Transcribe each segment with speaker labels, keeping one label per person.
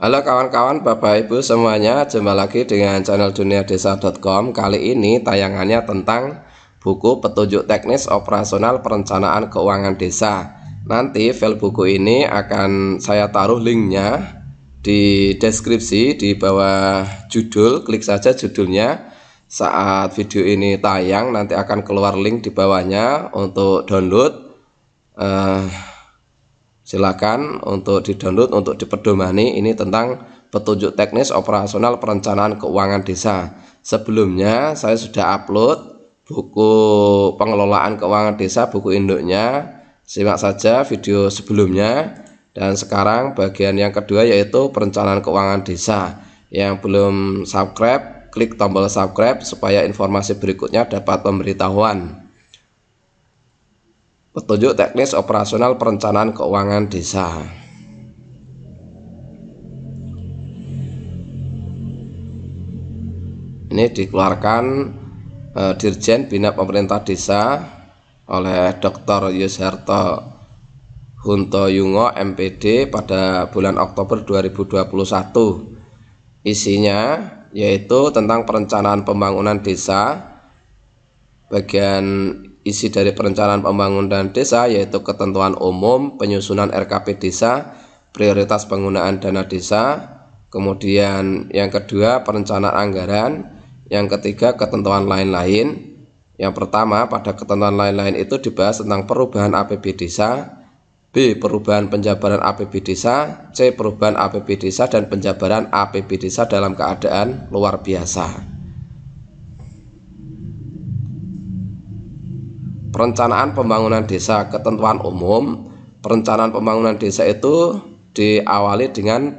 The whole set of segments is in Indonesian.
Speaker 1: Halo kawan-kawan, Bapak Ibu semuanya, jumpa lagi dengan channel duniadesa.com. Kali ini tayangannya tentang buku petunjuk teknis operasional perencanaan keuangan desa. Nanti file buku ini akan saya taruh linknya di deskripsi di bawah judul. Klik saja judulnya. Saat video ini tayang nanti akan keluar link di bawahnya untuk download. Silakan untuk di-download, untuk dipedomani. Ini tentang petunjuk teknis operasional perencanaan keuangan desa. Sebelumnya saya sudah upload buku pengelolaan keuangan desa, buku induknya. Simak saja video sebelumnya. Dan sekarang bagian yang kedua yaitu perencanaan keuangan desa. Yang belum subscribe, klik tombol subscribe supaya informasi berikutnya dapat pemberitahuan. Petunjuk teknis operasional perencanaan keuangan desa. Ini dikeluarkan Dirjen Bina Pemerintah Desa oleh Dr. Yusharto Huntoyungo MPD pada bulan Oktober 2021. Isinya yaitu tentang perencanaan pembangunan desa. Bagian isi dari perencanaan pembangunan desa yaitu ketentuan umum, penyusunan RKP desa, prioritas penggunaan dana desa, kemudian yang kedua perencanaan anggaran, yang ketiga ketentuan lain-lain. Yang pertama, pada ketentuan lain-lain itu dibahas tentang perubahan APB desa, B. perubahan penjabaran APB desa, C. perubahan APB desa dan penjabaran APB desa dalam keadaan luar biasa. Perencanaan pembangunan desa, ketentuan umum. Perencanaan pembangunan desa itu diawali dengan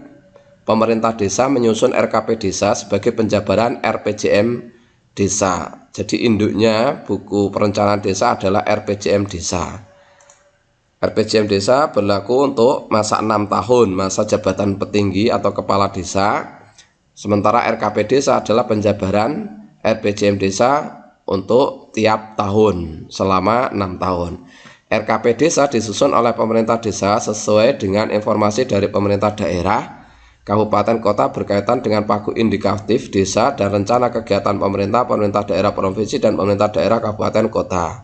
Speaker 1: pemerintah desa menyusun RKP desa sebagai penjabaran RPJM desa. Jadi induknya buku perencanaan desa adalah RPJM desa. RPJM desa berlaku untuk masa 6 tahun masa jabatan petinggi atau kepala desa. Sementara RKP desa adalah penjabaran RPJM desa untuk tiap tahun selama 6 tahun. RKP desa disusun oleh pemerintah desa sesuai dengan informasi dari pemerintah daerah, kabupaten kota berkaitan dengan pagu indikatif desa dan rencana kegiatan pemerintah daerah provinsi dan pemerintah daerah kabupaten kota.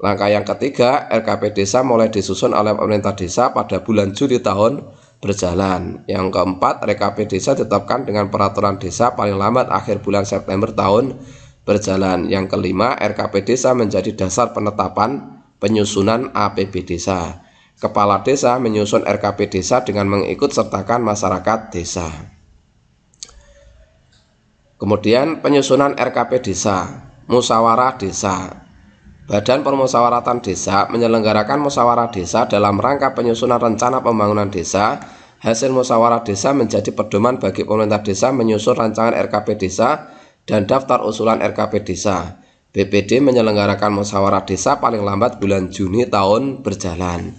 Speaker 1: Langkah yang ketiga, RKP desa mulai disusun oleh pemerintah desa pada bulan Juli tahun berjalan. Yang keempat, RKP desa ditetapkan dengan peraturan desa paling lambat akhir bulan September tahun berjalan. Yang kelima, RKP desa menjadi dasar penetapan penyusunan APB desa. Kepala desa menyusun RKP desa dengan mengikut sertakan masyarakat desa. Kemudian penyusunan RKP desa, musyawarah desa. Badan Permusyawaratan Desa menyelenggarakan musyawarah desa dalam rangka penyusunan rencana pembangunan desa. Hasil musyawarah desa menjadi pedoman bagi pemerintah desa menyusun rancangan RKP desa dan daftar usulan RKP desa. BPD menyelenggarakan musyawarah desa paling lambat bulan Juni tahun berjalan.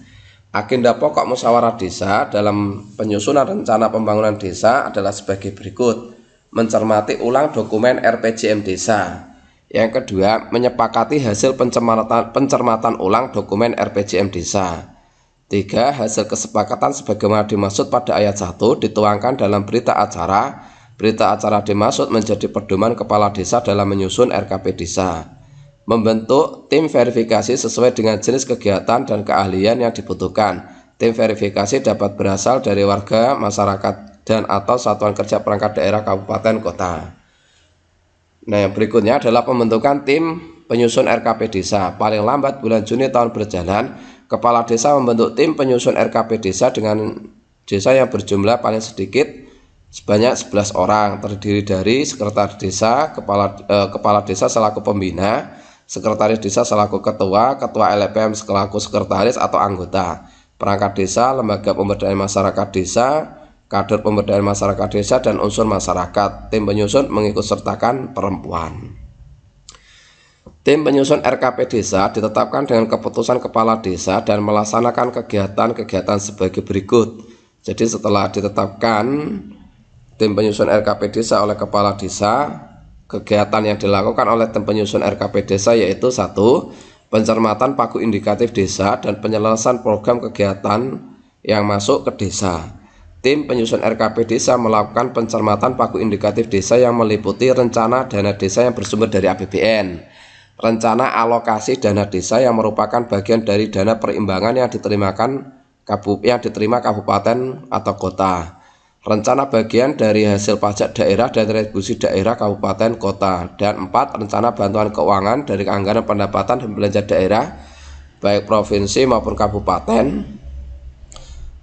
Speaker 1: Agenda pokok musyawarah desa dalam penyusunan rencana pembangunan desa adalah sebagai berikut. Mencermati ulang dokumen RPJM desa. Yang kedua, menyepakati hasil pencermatan ulang dokumen RPJM desa. 3. Hasil kesepakatan sebagaimana dimaksud pada ayat 1 dituangkan dalam berita acara. Berita acara dimaksud menjadi pedoman kepala desa dalam menyusun RKP desa. Membentuk tim verifikasi sesuai dengan jenis kegiatan dan keahlian yang dibutuhkan. Tim verifikasi dapat berasal dari warga, masyarakat, dan atau satuan kerja perangkat daerah kabupaten kota. Nah, yang berikutnya adalah pembentukan tim penyusun RKP desa. Paling lambat bulan Juni tahun berjalan, kepala desa membentuk tim penyusun RKP desa dengan desa yang berjumlah paling sedikit sebanyak 11 orang, terdiri dari sekretaris desa, kepala desa selaku pembina, sekretaris desa selaku ketua, ketua LPM selaku sekretaris atau anggota, perangkat desa, lembaga pemberdayaan masyarakat desa, kader pemberdayaan masyarakat desa, dan unsur masyarakat. Tim penyusun mengikut sertakan perempuan. Tim penyusun RKP desa ditetapkan dengan keputusan kepala desa dan melaksanakan kegiatan-kegiatan sebagai berikut. Jadi setelah ditetapkan tim penyusun RKP desa oleh kepala desa, kegiatan yang dilakukan oleh tim penyusun RKP desa yaitu 1. Pencermatan pagu indikatif desa dan penyelesaian program kegiatan yang masuk ke desa. Tim penyusun RKP Desa melakukan pencermatan pagu indikatif desa yang meliputi rencana dana desa yang bersumber dari APBN, rencana alokasi dana desa yang merupakan bagian dari dana perimbangan yang diterima kabupaten atau kota, rencana bagian dari hasil pajak daerah dan retribusi daerah kabupaten kota, dan 4. Rencana bantuan keuangan dari anggaran pendapatan dan belanja daerah baik provinsi maupun kabupaten.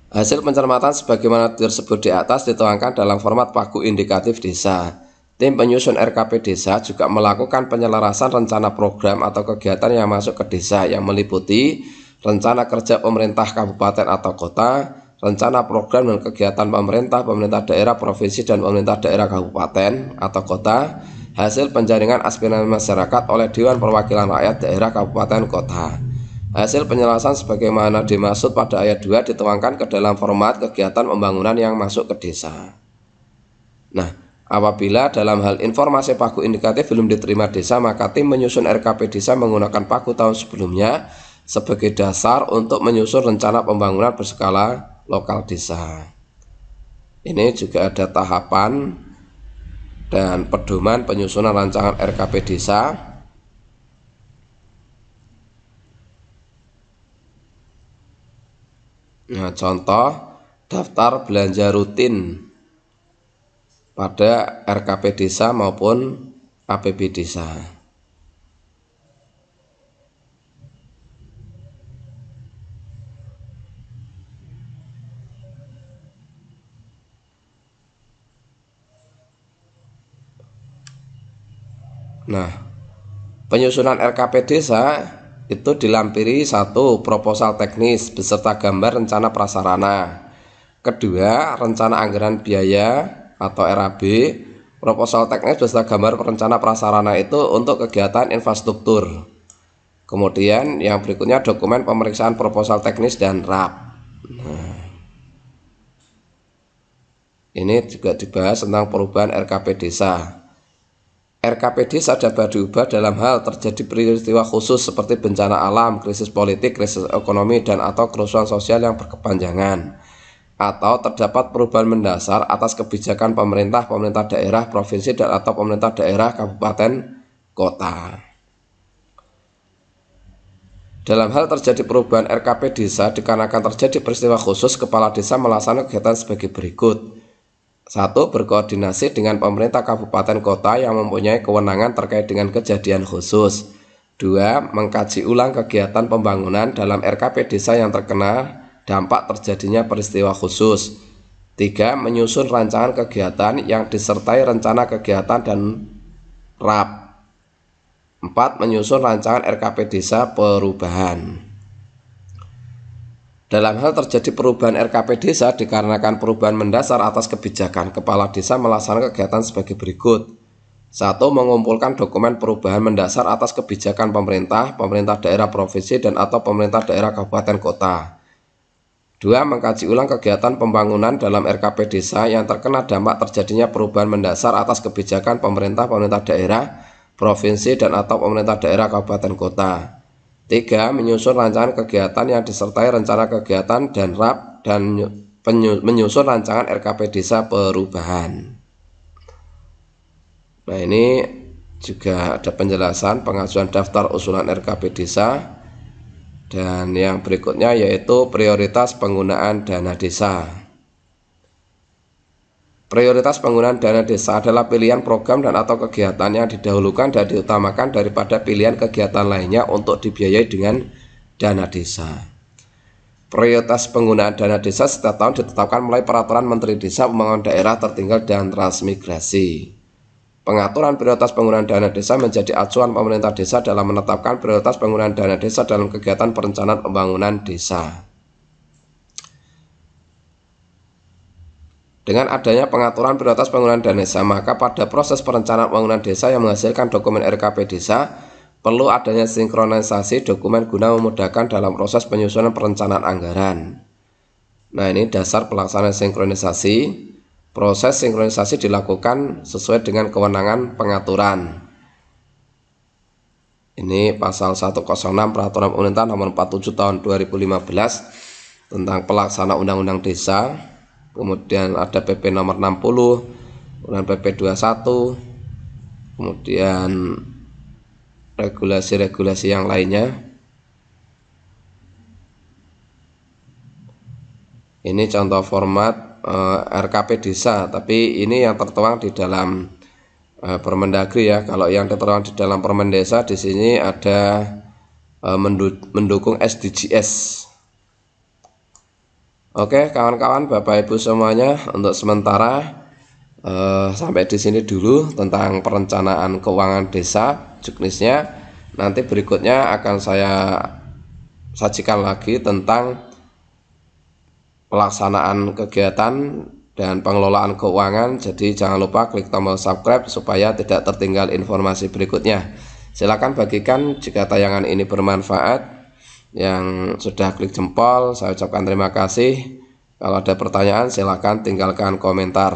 Speaker 1: Hasil pencermatan sebagaimana tersebut di atas dituangkan dalam format pagu indikatif desa. Tim penyusun RKP Desa juga melakukan penyelarasan rencana program atau kegiatan yang masuk ke desa yang meliputi rencana kerja pemerintah kabupaten atau kota, rencana program dan kegiatan pemerintah daerah provinsi dan pemerintah daerah kabupaten atau kota, hasil penjaringan aspirasi masyarakat oleh Dewan Perwakilan Rakyat daerah kabupaten kota. Hasil penjelasan sebagaimana dimaksud pada ayat 2 dituangkan ke dalam format kegiatan pembangunan yang masuk ke desa. Nah, apabila dalam hal informasi pagu indikatif belum diterima desa, maka tim menyusun RKP Desa menggunakan pagu tahun sebelumnya sebagai dasar untuk menyusun rencana pembangunan berskala lokal desa. Ini juga ada tahapan dan pedoman penyusunan rancangan RKP Desa. Nah, contoh daftar belanja rutin pada RKP Desa maupun APB Desa. Nah, penyusunan RKP Desa itu dilampiri 1. Proposal teknis beserta gambar rencana prasarana. 2. Rencana anggaran biaya atau RAB. Proposal teknis beserta gambar rencana prasarana itu untuk kegiatan infrastruktur. Kemudian yang berikutnya dokumen pemeriksaan proposal teknis dan RAB. Nah, ini juga dibahas tentang perubahan RKP Desa. RKP Desa dapat diubah dalam hal terjadi peristiwa khusus seperti bencana alam, krisis politik, krisis ekonomi, dan atau kerusuhan sosial yang berkepanjangan, atau terdapat perubahan mendasar atas kebijakan pemerintah daerah, provinsi, dan atau pemerintah daerah, kabupaten, kota. Dalam hal terjadi perubahan RKP Desa dikarenakan terjadi peristiwa khusus, kepala desa melaksanakan kegiatan sebagai berikut. 1. Berkoordinasi dengan pemerintah kabupaten kota yang mempunyai kewenangan terkait dengan kejadian khusus. 2. Mengkaji ulang kegiatan pembangunan dalam RKP Desa yang terkena dampak terjadinya peristiwa khusus. 3. Menyusun rancangan kegiatan yang disertai rencana kegiatan dan RAB. 4. Menyusun rancangan RKP Desa perubahan. Dalam hal terjadi perubahan RKP Desa dikarenakan perubahan mendasar atas kebijakan, kepala desa melaksanakan kegiatan sebagai berikut. 1. Mengumpulkan dokumen perubahan mendasar atas kebijakan pemerintah daerah provinsi dan atau pemerintah daerah kabupaten kota. 2. Mengkaji ulang kegiatan pembangunan dalam RKP Desa yang terkena dampak terjadinya perubahan mendasar atas kebijakan pemerintah daerah provinsi dan atau pemerintah daerah kabupaten kota. 3. Menyusun rancangan kegiatan yang disertai rencana kegiatan dan RAB dan menyusun rancangan RKP Desa perubahan. Nah, ini juga ada penjelasan pengajuan daftar usulan RKP Desa. Dan yang berikutnya yaitu prioritas penggunaan dana desa. Prioritas penggunaan dana desa adalah pilihan program dan atau kegiatan yang didahulukan dan diutamakan daripada pilihan kegiatan lainnya untuk dibiayai dengan dana desa. Prioritas penggunaan dana desa setiap tahun ditetapkan melalui Peraturan Menteri Desa, Pembangunan Daerah Tertinggal dan Transmigrasi. Pengaturan prioritas penggunaan dana desa menjadi acuan pemerintah desa dalam menetapkan prioritas penggunaan dana desa dalam kegiatan perencanaan pembangunan desa. Dengan adanya pengaturan prioritas penggunaan dana desa, maka pada proses perencanaan pembangunan desa yang menghasilkan dokumen RKP Desa, perlu adanya sinkronisasi dokumen guna memudahkan dalam proses penyusunan perencanaan anggaran. Nah, ini dasar pelaksanaan sinkronisasi. Proses sinkronisasi dilakukan sesuai dengan kewenangan pengaturan. Ini pasal 106 Peraturan Pemerintah Nomor 47 Tahun 2015 tentang pelaksanaan Undang-Undang Desa. kemudian ada PP nomor 60, kemudian PP 21, kemudian regulasi-regulasi yang lainnya. Ini contoh format RKP desa, tapi ini yang tertuang di dalam Permendagri ya. Kalau yang tertuang di dalam Permen Desa di sini ada mendukung SDGs. Oke, kawan-kawan, Bapak Ibu semuanya, untuk sementara sampai di sini dulu tentang perencanaan keuangan desa juknisnya. Nanti berikutnya akan saya sajikan lagi tentang pelaksanaan kegiatan dan pengelolaan keuangan. Jadi jangan lupa klik tombol subscribe supaya tidak tertinggal informasi berikutnya. Silakan bagikan jika tayangan ini bermanfaat. Yang sudah klik jempol, saya ucapkan terima kasih. Kalau ada pertanyaan silakan tinggalkan komentar.